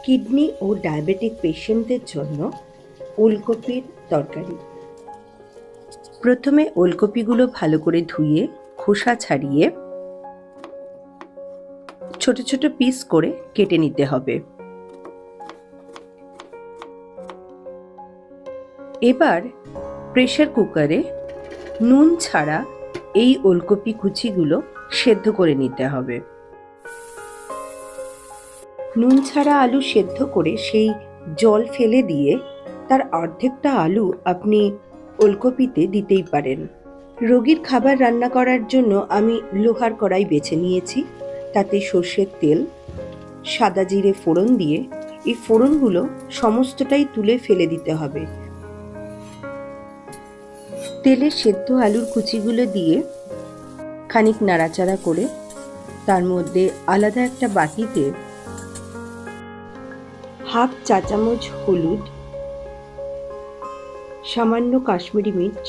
Kidney ও diabetic পেশেন্টদের জন্য ওলকপির তরকারি। প্রথমে ওলকপিগুলো ভালো করে ধুয়ে খোসা ছাড়িয়ে ছোট ছোট পিস করে কেটে নিতে হবে। এবার প্রেসার কুকারে নুন ছাড়া এই ওলকপি কুচিগুলো সেদ্ধ করে নিতে হবে। নুন ছাড়া আলু সেদ্ধ করে সেই জল ফেলে দিয়ে তার অর্ধেকটা আলু আপনি ওলকপিতে দিতেই পারেন। রোগীর খাবার রান্না করার জন্য আমি লোহার কড়াই বেছে নিয়েছি। তাতে সর্ষের তেল, সাদা জিরে ফোড়ন দিয়ে এই ফোড়নগুলো সমস্তটাই তুলে ফেলে দিতে হবে। তেলে সেদ্ধ আলুর কুচিগুলো দিয়ে খানিক নাড়াচাড়া করে তার মধ্যে আলাদা একটা বাটিতে হাফ চা চামচ হলুদ, সামান্য কাশ্মীরি মির্চ,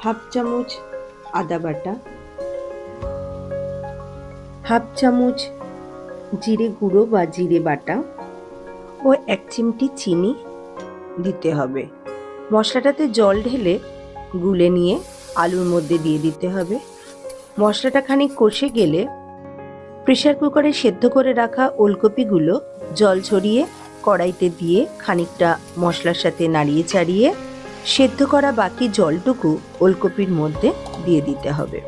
হাফ চামচ আদা বাটা, হাফ চামচ জিরে গুঁড়ো বা জিরে বাটা ও 1 চিমটি চিনি দিতে হবে। মশলাটাতে জল ঢেলে গুলে নিয়ে আলুর মধ্যে দিয়ে দিতে হবে। মশলাটা খানিক কষে গেলে প্রেসার কুকারে সেদ্ধ করে রাখা ওলকপিগুলো জল ঝরিয়ে কড়াইতে দিয়ে খানিকটা মশলার সাথে নাড়িয়ে চাড়িয়ে সেদ্ধ করা বাকি জলটুকু ওলকপির মধ্যে দিয়ে দিতে হবে।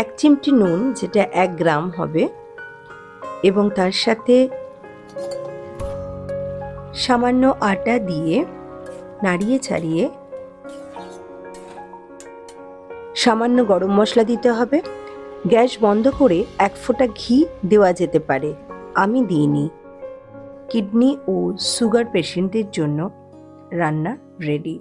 1 চিমটি নুন, যেটা 1 গ্রাম হবে, এবং তার সাথে সামান্য আটা দিয়ে নাড়িয়ে ছাড়িয়ে সামান্য গরম মশলা দিতে হবে। গ্যাস বন্ধ করে 1 ফোঁটা ঘি দেওয়া যেতে পারে, আমি দিইনি। কিডনি ও সুগার পেশেন্টের জন্য রান্না রেডি।